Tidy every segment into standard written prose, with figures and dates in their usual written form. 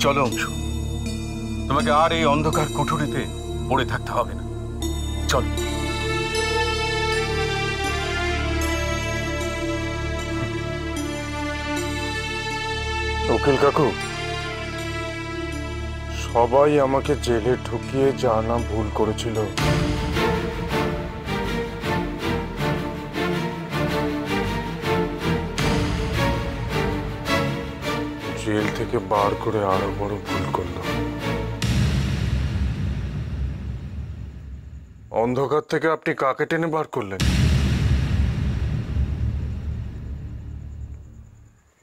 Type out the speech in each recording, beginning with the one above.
চলো অংশু, তোমাকে আর এই অন্ধকার কুঠুরিতে পড়ে থাকতে হবে না। চলো। উকিল কাকু, সবাই আমাকে জেলে ঢুকিয়ে জানা ভুল করেছিল। জেল থেকে বার করে আরো বড় ভুল করলো। অন্ধকার থেকে আপনি কাকে টেনে বার করলেন?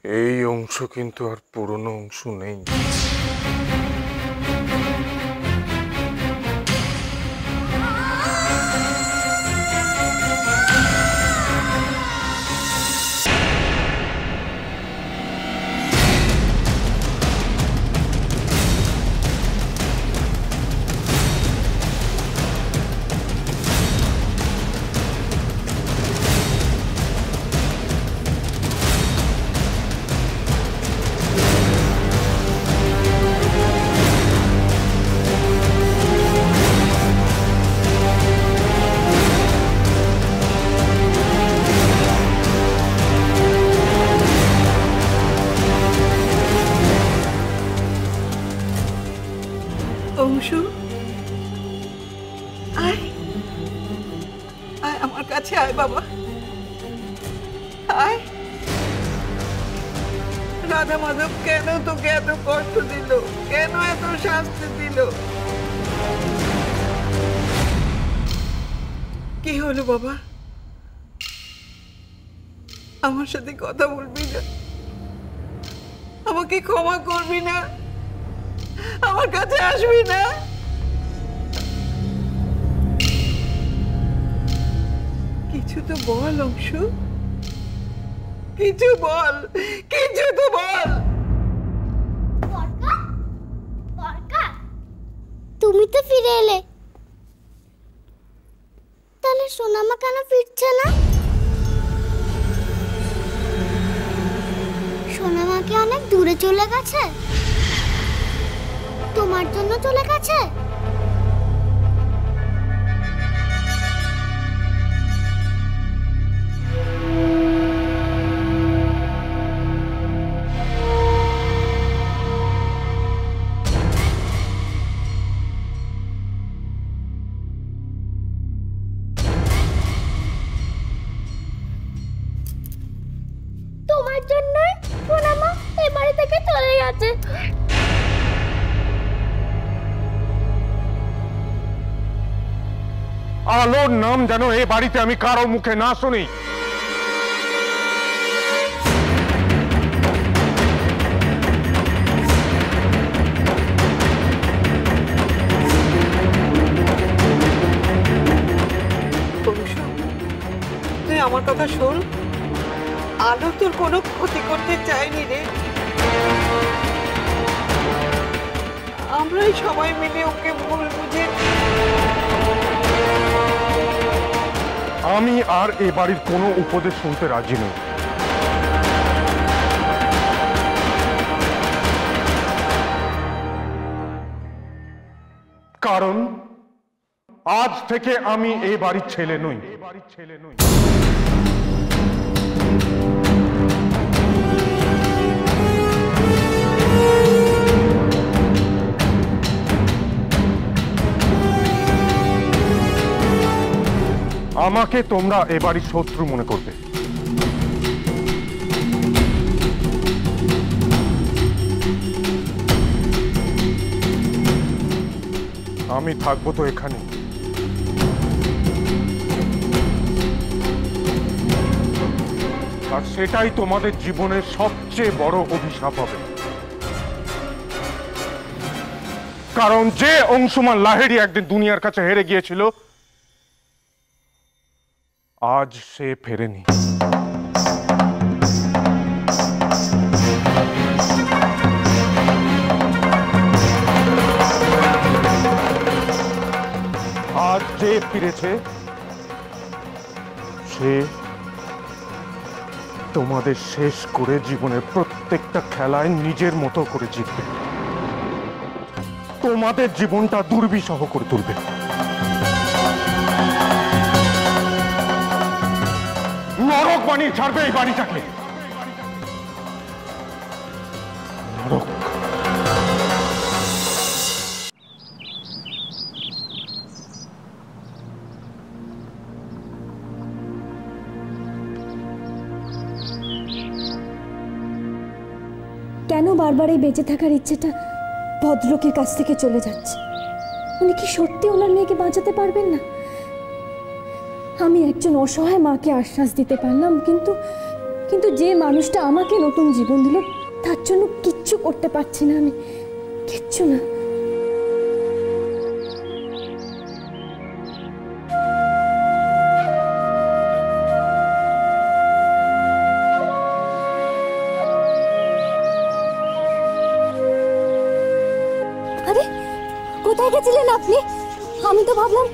এই অংশ কিন্তু আর পুরনো অংশ নেই। অংশু, আয় আয় আমার কাছে আয় বাবা, আয়। রাধা মাধব কেন তোকে এত কষ্ট দিল, কেন এত শাস্তি দিল? কি হলো বাবা? আমার সাথে কথা বলবি না? আমাকে ক্ষমা করবি না? আমার কাছে আসবি না? কিছু তো বল অংশু, কিছু বল, কিছু তো বল। তুমি তো ফিরে এলে, তাহলে সোনামা কেন ফিরছে না? সোনামা কি অনেক দূরে চলে গেছে? তোমার জন্য চলে গেছে? তোমার জন্যই সোনামা এই বাড়ি থেকে চলে গেছে। আলোর নাম যেন এই বাড়িতে আমি কারো মুখে না শুনি। তুই আমার কথা শোন, আলো তোর কোনো ক্ষতি করতে চাইনি রে। আমরাই সবাই মিলে ওকে ভুল বুঝে। আমি আর এ বাড়ির কোনো উপদেশ শুনতে রাজি নই। কারণ আজ থেকে আমি এই বাড়ির ছেলে নই। আমাকে তোমরা এ বাড়ির শত্রু মনে করবে। আমি থাকবো তো এখানে, আর সেটাই তোমাদের জীবনের সবচেয়ে বড় অভিশাপ হবে। কারণ যে অংশুমান লাহিড়ী একদিন দুনিয়ার কাছে হেরে গিয়েছিল, আজ সে ফেরেনি। আজ যে ফিরেছে সে তোমাদের শেষ করে জীবনের প্রত্যেকটা খেলায় নিজের মতো করে জিতবে। তোমাদের জীবনটা দুর্বিষহ করে তুলবে। নরক বানিয়ে ছাড়বে এই বাড়িটাকে। নরক। কেন বারবার এই বেঁচে থাকার ইচ্ছেটা ভদ্রলোকের কাছ থেকে চলে যাচ্ছে? উনি কি সত্যি ওনার মেয়েকে বাঁচাতে পারবেন না? আমি একজন অসহায় মাকে আশ্বাস দিতে পারলাম, কিন্তু কিন্তু যে মানুষটা আমাকে নতুন জীবন দিল তার জন্য কিচ্ছু করতে পারছি না আমি, কিচ্ছু না। আরে কোথায় গেছিলেন আপনি? আমি তো ভাবলাম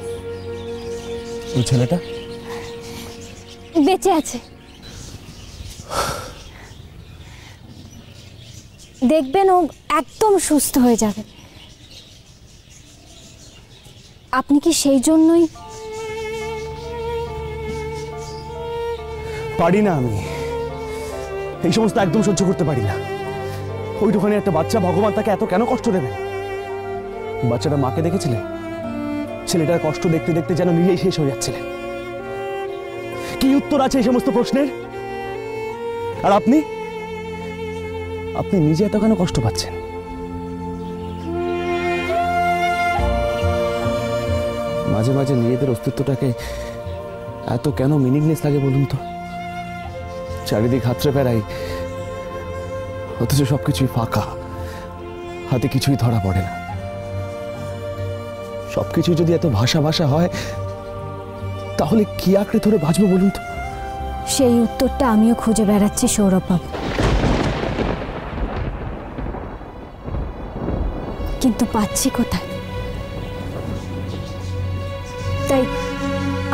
ওই ছেলেটা বেঁচে আছে। দেখবেন ও একদম সুস্থ হয়ে যাবে। আপনি কি সেই জন্যই? পারি না, আমি এই সমস্ত একদম সহ্য করতে পারি না। ওইটুখানি একটা বাচ্চা, ভগবান তাকে এত কেন কষ্ট দেবে? বাচ্চাটা মাকে দেখেছিলে? ছেলেটার কষ্ট দেখতে দেখতে যেন নিজেই শেষ হয়ে যাচ্ছিলেন। কি উত্তর আছে এই সমস্ত প্রশ্নের? আর আপনি আপনি নিজে এত কেন কষ্ট পাচ্ছেন? মাঝে মাঝে নিজেদের অস্তিত্বটাকে এত কেন মিনিংলেস লাগে বলুন তো? চারিদিক হাতড়ে বেড়াই, অথচ সবকিছুই ফাঁকা, হাতে কিছুই ধরা পড়ে না। সবকিছু যদি এত ভাষা ভাষা হয়, তাহলে কি আঁকড়ে ধরে বাঁচবো বলুন তো? সেই উত্তরটা আমিও খুঁজে বেড়াচ্ছি সৌরভ বাবু, কিন্তু পাচ্ছি কোথায়? তাই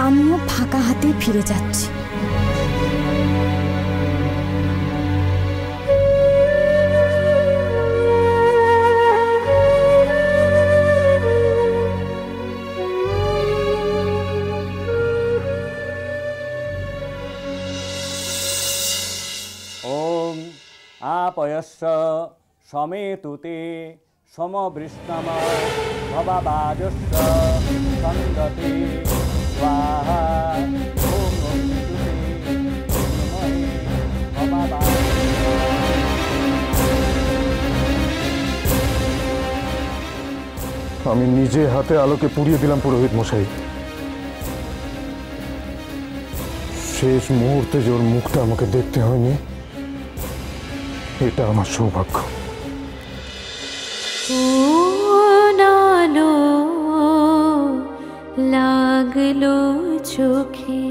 আমিও ফাঁকা হাতে ফিরে যাচ্ছি। ওম আপয়স্য সমেতুতে সমবৃষ্ণম ভবাবাজস্য সঙ্গতে স্বাহা। ওম অগ্নিতুতে ধীমহি ভবাবাজস্য। আমি নিজে হাতে আলোকে পুড়িয়ে দিলাম পুরোহিত মশাই। শেষ মুহূর্তে যে ওর মুখটা আমাকে দেখতে হয়নি, এটা আমার সৌভাগ্য। নানো লাগলো চোখে।